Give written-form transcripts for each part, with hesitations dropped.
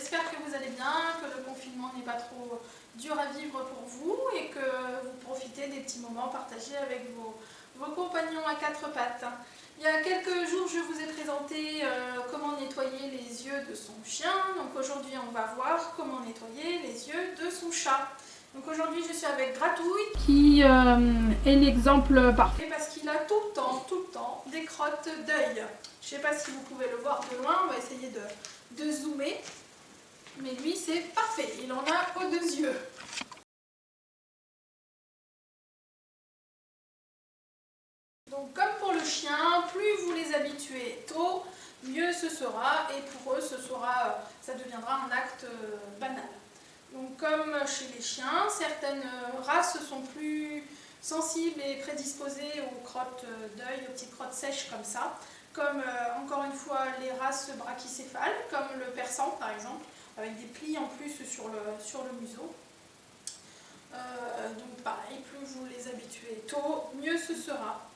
j'espère que vous allez bien, que le confinement n'est pas trop dur à vivre pour vous et que vous profitez des petits moments partagés avec vos compagnons à quatre pattes. Il y a quelques jours, je vous ai présenté comment nettoyer les yeux de son chien. Donc aujourd'hui, on va voir comment nettoyer les yeux de son chat. Donc aujourd'hui, je suis avec Gratouille, qui est l'exemple parfait parce qu'il a tout le temps, des crottes d'œil. Je ne sais pas si vous pouvez le voir de loin, on va essayer de zoomer. Mais lui, c'est parfait, il en a aux deux yeux. Donc comme pour le chien, plus vous les habituez tôt, mieux ce sera. Et pour eux, ça deviendra un acte banal. Donc comme chez les chiens, certaines races sont plus sensibles et prédisposées aux crottes d'œil, aux petites crottes sèches comme ça. Comme encore une fois les races brachycéphales, comme le persan par exemple, avec des plis en plus sur le museau. Donc pareil, plus vous les habituez tôt, mieux ce sera.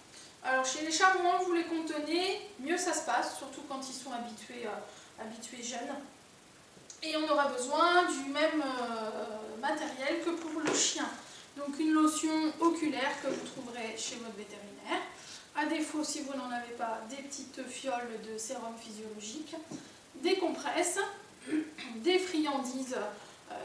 Alors chez les chats, moins vous les contenez, mieux ça se passe, surtout quand ils sont habitués jeunes. Et on aura besoin du même matériel que pour le chien. Donc une lotion oculaire que vous trouverez chez votre vétérinaire. À défaut, si vous n'en avez pas, des petites fioles de sérum physiologique, des compresses, des friandises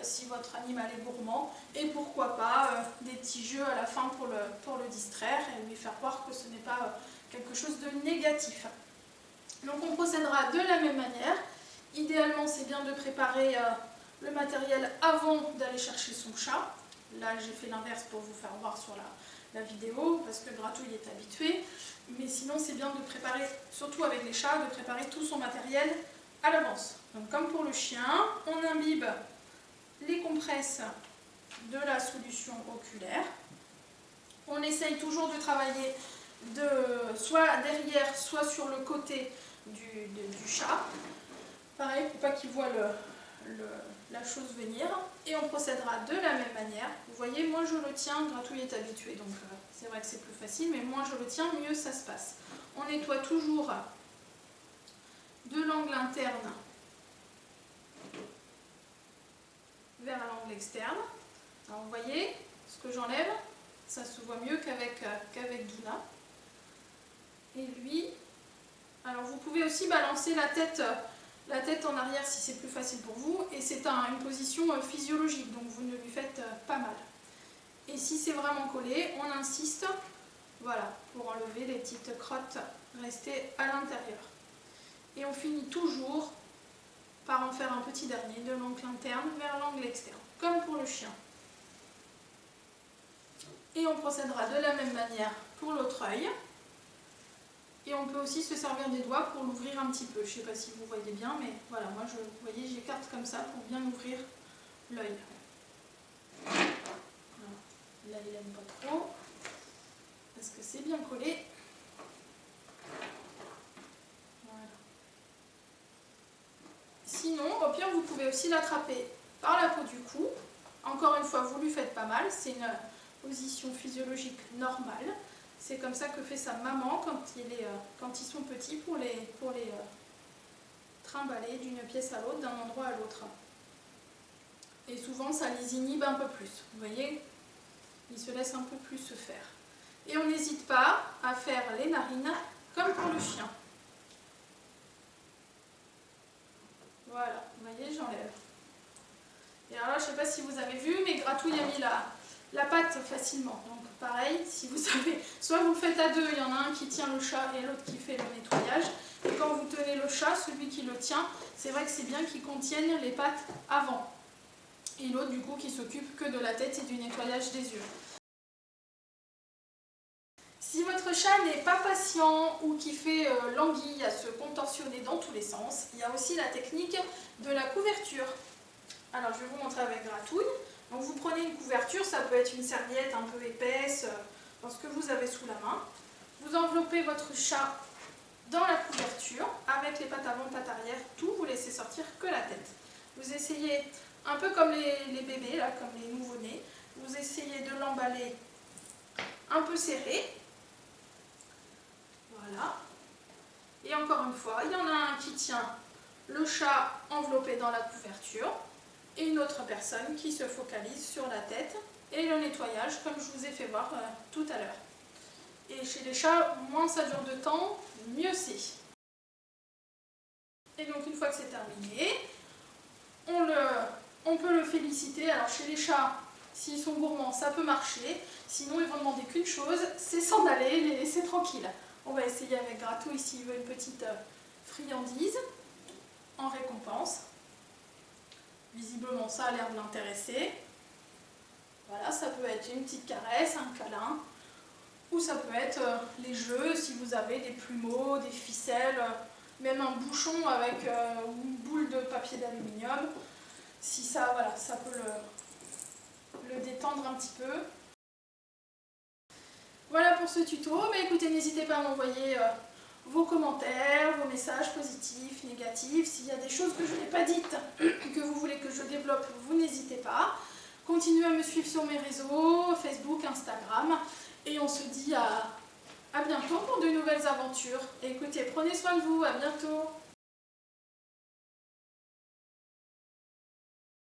si votre animal est gourmand, et pourquoi pas des petits jeux à la fin pour le distraire et lui faire voir que ce n'est pas quelque chose de négatif. Donc on procédera de la même manière. Idéalement, c'est bien de préparer le matériel avant d'aller chercher son chat. Là, j'ai fait l'inverse pour vous faire voir sur la vidéo, parce que Gratouille est habitué. Mais sinon, c'est bien de préparer, surtout avec les chats, de préparer tout son matériel à l'avance. Donc comme pour le chien, on imbibe les compresses de la solution oculaire. On essaye toujours de travailler soit derrière, soit sur le côté du chat. Pareil, pour pas qu'il voit la chose venir. Et on procédera de la même manière. Vous voyez, moins je le tiens, Gratouille est habitué, donc c'est vrai que c'est plus facile, mais moins je le tiens, mieux ça se passe. On nettoie toujours de l'angle interne vers l'angle externe. Alors vous voyez, ce que j'enlève, ça se voit mieux qu'avec Duna. Et lui, alors vous pouvez aussi balancer la tête en arrière si c'est plus facile pour vous, et c'est une position physiologique, donc vous ne lui faites pas mal. Et si c'est vraiment collé, on insiste, voilà, pour enlever les petites crottes restées à l'intérieur. Et on finit toujours par en faire un petit dernier de l'angle interne vers l'angle externe, comme pour le chien. Et on procédera de la même manière pour l'autre œil. Et on peut aussi se servir des doigts pour l'ouvrir un petit peu. Je ne sais pas si vous voyez bien, mais voilà, moi vous voyez, j'écarte comme ça pour bien ouvrir l'œil. Voilà. Là, il n'aime pas trop, parce que c'est bien collé. Voilà. Sinon, au pire, vous pouvez aussi l'attraper par la peau du cou. Encore une fois, vous lui faites pas mal, c'est une position physiologique normale. C'est comme ça que fait sa maman quand ils sont petits pour les trimballer d'une pièce à l'autre, d'un endroit à l'autre. Et souvent, ça les inhibe un peu plus. Vous voyez, ils se laissent un peu plus se faire. Et on n'hésite pas à faire les narines comme pour le chien. Voilà, vous voyez, j'enlève. Et alors là, je ne sais pas si vous avez vu, mais Gratouille a mis la patte facilement. Donc pareil, si vous avez, soit vous le faites à deux, il y en a un qui tient le chat et l'autre qui fait le nettoyage. Et quand vous tenez le chat, celui qui le tient, c'est vrai que c'est bien qu'il contienne les pattes avant. Et l'autre du coup qui s'occupe que de la tête et du nettoyage des yeux. Si votre chat n'est pas patient ou qui fait l'anguille à se contorsionner dans tous les sens, il y a aussi la technique de la couverture. Alors je vais vous montrer avec Gratouille. Donc vous prenez une couverture, ça peut être une serviette un peu épaisse, dans ce que vous avez sous la main. Vous enveloppez votre chat dans la couverture, avec les pattes avant, pattes arrière, tout, vous laissez sortir que la tête. Vous essayez, un peu comme les bébés, là, comme les nouveau-nés, vous essayez de l'emballer un peu serré. Voilà. Et encore une fois, il y en a un qui tient le chat enveloppé dans la couverture et une autre personne qui se focalise sur la tête et le nettoyage comme je vous ai fait voir tout à l'heure. Et chez les chats, moins ça dure de temps, mieux c'est. Et donc une fois que c'est terminé, on peut le féliciter. Alors chez les chats, s'ils sont gourmands, ça peut marcher. Sinon, ils vont demander qu'une chose, c'est s'en aller, les laisser tranquilles. On va essayer avec Gratou ici, il veut une petite friandise en récompense. Visiblement, ça a l'air de l'intéresser. Voilà, ça peut être une petite caresse, un câlin, ou ça peut être les jeux, si vous avez des plumeaux, des ficelles, même un bouchon avec une boule de papier d'aluminium. Si ça, voilà, ça peut le détendre un petit peu. Voilà pour ce tuto. Mais écoutez, n'hésitez pas à m'envoyer vos commentaires, vos messages positifs, négatifs. S'il y a des choses que je n'ai pas dites, que vous voulez que je développe, vous n'hésitez pas. Continuez à me suivre sur mes réseaux, Facebook, Instagram. Et on se dit à bientôt pour de nouvelles aventures. Et écoutez, prenez soin de vous, à bientôt.